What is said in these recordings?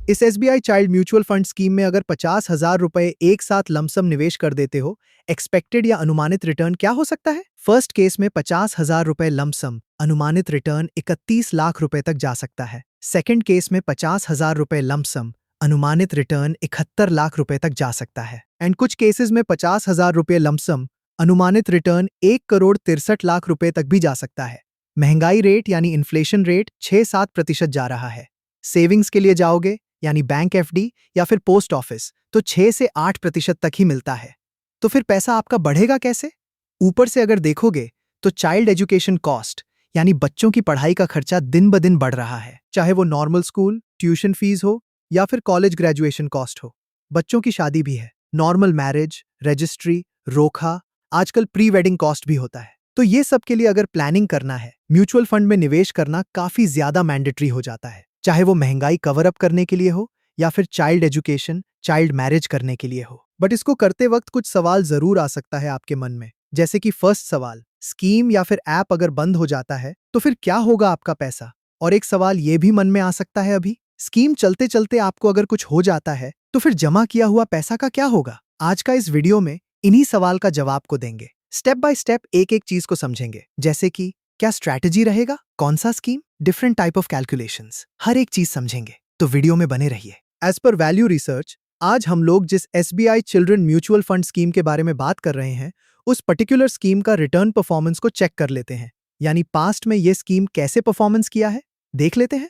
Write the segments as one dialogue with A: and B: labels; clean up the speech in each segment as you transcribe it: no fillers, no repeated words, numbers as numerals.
A: इस SBI child mutual fund scheme में अगर 50,000 रुपए एक साथ लमसम निवेश कर देते हो, एक्सपेक्टेड या अनुमानित रिटर्न क्या हो सकता है? फर्स्ट केस में 50,000 रुपए लमसम, अनुमानित रिटर्न 31 लाख रुपए तक जा सकता है। सेकंड केस में 50,000 रुपए लमसम, अनुमानित रिटर्न 71 लाख रुपए तक जा सकता है। एंड कुछ केसेस में 50,000 रुपए लमसम, अनुमानित रिटर्न 1,63,00,000 रुपए तक भी जा सकता है। महंगाई रेट यानी इन्फ्लेशन रेट 6-7% जा रहा है। सेविंग्स के लिए जाओगे यानी बैंक एफडी या फिर पोस्ट ऑफिस तो 6 से 8% तक ही मिलता है। तो फिर पैसा आपका बढ़ेगा कैसे? ऊपर से अगर देखोगे तो चाइल्ड एजुकेशन कॉस्ट यानी बच्चों की पढ़ाई का खर्चा दिन ब दिन बढ़ रहा है, चाहे वो नॉर्मल स्कूल ट्यूशन फीस हो या फिर कॉलेज ग्रेजुएशन कॉस्ट हो। बच्चों की शादी भी है, नॉर्मल मैरिज, रजिस्ट्री, रोखा, आजकल प्री वेडिंग कॉस्ट भी होता है। तो ये सब के लिए अगर प्लानिंग करना है, म्यूचुअल फंड में निवेश करना काफी ज्यादा मैंडेटरी हो जाता है, चाहे वो महंगाई कवर अप करने के लिए हो या फिर चाइल्ड एजुकेशन, चाइल्ड मैरिज करने के लिए हो। बट इसको करते वक्त कुछ सवाल जरूर आ सकता है आपके मन में, जैसे कि फर्स्ट सवाल, स्कीम या फिर ऐप अगर बंद हो जाता है तो फिर क्या होगा आपका पैसा? और एक सवाल ये भी मन में आ सकता है, अभी स्कीम चलते चलते आपको अगर कुछ हो जाता है तो फिर जमा किया हुआ पैसा का क्या होगा? आज का इस वीडियो में इन्हीं सवाल का जवाब को देंगे। स्टेप बाय स्टेप एक एक चीज को समझेंगे, जैसे कि क्या स्ट्रैटेजी रहेगा, कौन सा scheme, different type of calculations, हर एक चीज समझेंगे। तो वीडियो में बने रहिए। एज पर वैल्यू रिसर्च, आज हम लोग जिस SBI children mutual fund scheme के बारे में बात कर रहे हैं, उस पर्टिकुलर स्कीम का रिटर्न परफॉर्मेंस को चेक कर लेते हैं। यानी पास्ट में ये स्कीम कैसे परफॉर्मेंस किया है, देख लेते हैं।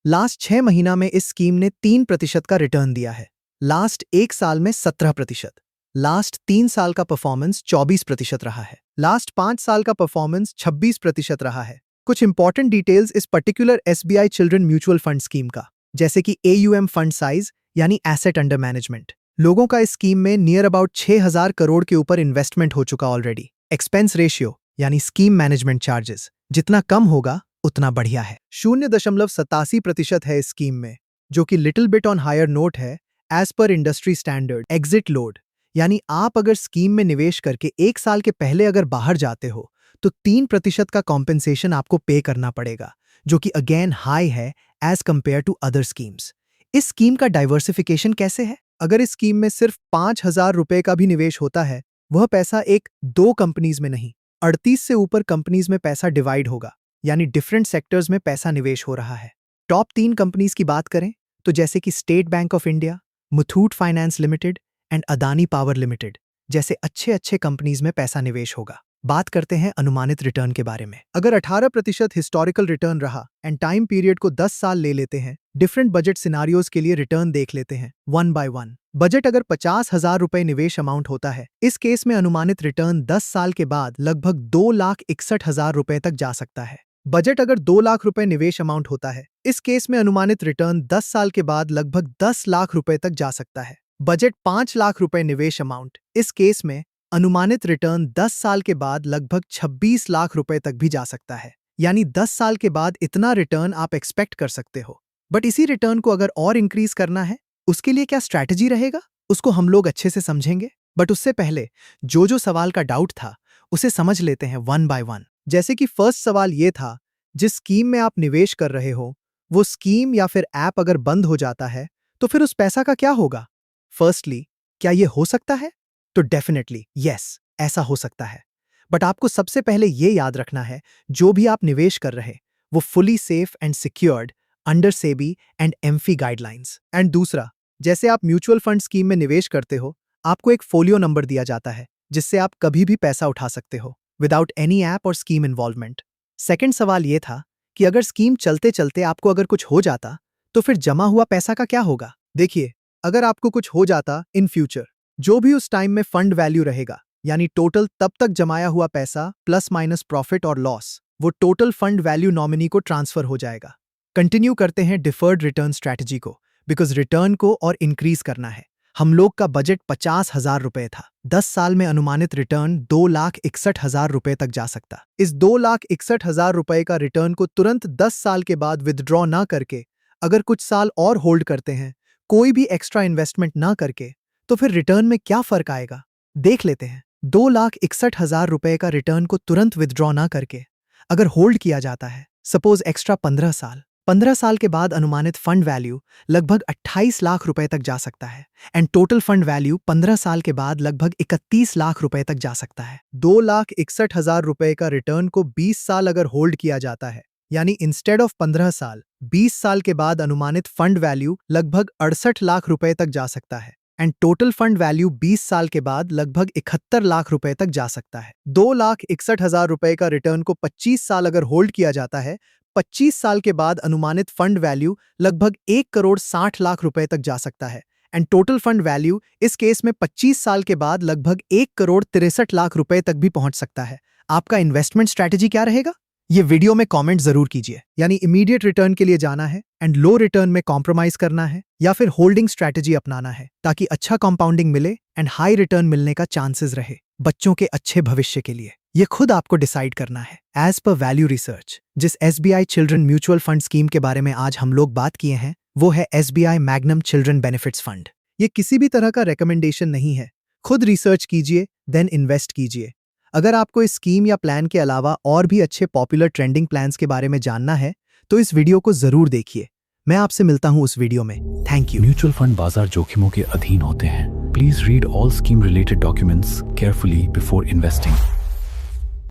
A: लास्ट 6 महीना में इस स्कीम ने 3% का रिटर्न दिया है। लास्ट 1 साल में 17%। लास्ट 3 साल का परफॉर्मेंस 24% रहा है। लास्ट 5 साल का परफॉर्मेंस 26% रहा है। कुछ इंपॉर्टेंट डिटेल्स इस particular SBI children mutual fund scheme का, जैसे कि एयूएम फंड साइज यानी एसेट अंडर मैनेजमेंट। लोगों का इस स्कीम में नियर अबाउट 6,000 करोड़ के ऊपर इन्वेस्टमेंट हो चुका ऑलरेडी। एक्सपेंस रेशियो यानी स्कीम मैनेजमेंट चार्जेस जितना कम होगा उतना बढ़िया है। 0.87% है इस स्कीम में, जो कि little bit on higher note है एज पर इंडस्ट्री स्टैंडर्ड। एग्जिट लोड यानी आप अगर स्कीम में निवेश करके 1 साल के पहले अगर बाहर जाते हो तो 3% का कॉम्पेंसेशन आपको पे करना पड़ेगा, जो कि अगेन हाई है as compare to other schemes. इस स्कीम का डाइवर्सिफिकेशन कैसे है? अगर इस स्कीम में सिर्फ 5,000 रुपए का भी निवेश होता है, वह पैसा 1-2 कंपनीज में नहीं, 38 से ऊपर कंपनीज में पैसा डिवाइड होगा, यानी डिफरेंट सेक्टर्स में पैसा निवेश हो रहा है। टॉप 3 कंपनीज की बात करें तो जैसे कि state bank of India, Muthoot finance limited and Adani power limited जैसे अच्छे कंपनीज में पैसा निवेश होगा। बात करते हैं अनुमानित रिटर्न के बारे में। अगर 18% हिस्टोरिकल रिटर्न रहा एंड टाइम पीरियड को 10 साल ले लेते हैं, डिफरेंट बजट सिनारियोज के लिए रिटर्न देख लेते हैं वन बाय वन। बजट अगर 50,000 रुपए निवेश अमाउंट होता है, इस केस में अनुमानित रिटर्न 10 साल के बाद लगभग 2,61,000 रुपए तक जा सकता है। बजट अगर 2 लाख रुपए निवेश अमाउंट होता है, इस केस में अनुमानित रिटर्न 10 साल के बाद लगभग 10 लाख रुपए तक जा सकता है। बजट 5 लाख रुपए निवेश अमाउंट, इस केस में अनुमानित रिटर्न 10 साल के बाद लगभग 26 लाख रुपए तक भी जा सकता है। यानी 10 साल के बाद इतना रिटर्न आप एक्सपेक्ट कर सकते हो। बट इसी रिटर्न को अगर और इंक्रीज करना है, उसके लिए क्या स्ट्रैटेजी रहेगा, उसको हम लोग अच्छे से समझेंगे। बट उससे पहले जो सवाल का डाउट था उसे समझ लेते हैं वन बाय वन। जैसे कि फर्स्ट सवाल ये था, जिस स्कीम में आप निवेश कर रहे हो वो स्कीम या फिर ऐप अगर बंद हो जाता है तो फिर उस पैसा का क्या होगा? फर्स्टली, क्या ये हो सकता है? तो डेफिनेटली यस, ऐसा हो सकता है। बट आपको सबसे पहले ये याद रखना है, जो भी आप निवेश कर रहे वो fully safe and secured under SEBI and AMFI guidelines. And दूसरा, जैसे आप म्यूचुअल फंड स्कीम में निवेश करते हो, आपको एक फोलियो नंबर दिया जाता है जिससे आप कभी भी पैसा उठा सकते हो विदाउट एनी ऐप और स्कीम इन्वॉल्वमेंट। सेकेंड सवाल ये था कि अगर स्कीम चलते चलते आपको अगर कुछ हो जाता तो फिर जमा हुआ पैसा का क्या होगा? देखिए, अगर आपको कुछ हो जाता इन फ्यूचर, जो भी उस टाइम में फंड वैल्यू रहेगा, यानी टोटल तब तक जमाया हुआ पैसा प्लस माइनस प्रॉफिट और लॉस, वो टोटल फंड वैल्यू नॉमिनी को ट्रांसफर हो जाएगा। कंटिन्यू करते हैं डिफर्ड रिटर्न स्ट्रैटेजी को, बिकॉज रिटर्न को और इंक्रीज करना है। हम लोग का बजट 50,000 रुपए था। 10 साल में अनुमानित रिटर्न 2,61,000 रुपए तक जा सकता। इस 2,61,000 रुपए का रिटर्न को तुरंत 10 साल के बाद विदड्रॉ ना करके अगर कुछ साल और होल्ड करते हैं, कोई भी एक्स्ट्रा इन्वेस्टमेंट ना करके, तो फिर रिटर्न में क्या फर्क आएगा, देख लेते हैं। 2,61,000 रुपए का रिटर्न को तुरंत विदड्रॉ ना करके अगर होल्ड किया जाता है, सपोज एक्स्ट्रा 15 साल, 15 साल के बाद अनुमानित फंड वैल्यू लगभग 28 लाख रुपए तक जा सकता है एंड टोटल फंड वैल्यू 15 साल के बाद लगभग 31 लाख रुपए तक जा सकता है। 2,61,000 रुपए का रिटर्न को 20 साल अगर होल्ड किया जाता है, यानी इंस्टेड ऑफ 15 साल, 20 साल के बाद अनुमानित फंड वैल्यू लगभग 68 लाख रुपए तक जा सकता है एंड टोटल फंड वैल्यू 20 साल के बाद लगभग 71 लाख रुपए तक जा सकता है। 2,61,000 रुपए का रिटर्न को 25 साल अगर होल्ड किया जाता है, 25 साल के बाद अनुमानित फंड वैल्यू लगभग 1,60,00,000 रुपए तक जा सकता है एंड टोटल फंड वैल्यू इस केस में 25 साल के बाद लगभग 1,63,00,000 रुपए तक भी पहुंच सकता है। आपका इन्वेस्टमेंट स्ट्रैटेजी क्या रहेगा? ये वीडियो में कमेंट जरूर कीजिए। यानी इमीडिएट रिटर्न के लिए जाना है एंड लो रिटर्न में कॉम्प्रोमाइज करना है, या फिर होल्डिंग स्ट्रैटेजी अपनाना है ताकि अच्छा कंपाउंडिंग मिले एंड हाई रिटर्न मिलने का चांसेस रहे बच्चों के अच्छे भविष्य के लिए। ये खुद आपको डिसाइड करना है एज पर वैल्यू रिसर्च। जिस SBI children mutual fund scheme के बारे में आज हम लोग बात किए हैं, वो है SBI magnum children benefits fund. ये किसी भी तरह का रिकमेंडेशन नहीं है, खुद रिसर्च कीजिए देन इन्वेस्ट कीजिए। अगर आपको इस स्कीम या प्लान के अलावा और भी अच्छे पॉपुलर ट्रेंडिंग प्लान्स के बारे में जानना है तो इस वीडियो को जरूर देखिए। मैं आपसे मिलता हूं उस वीडियो में। Thank you.
B: म्यूचुअल फंड बाजार जोखिमों के अधीन होते हैं। Please read all scheme related documents carefully before investing.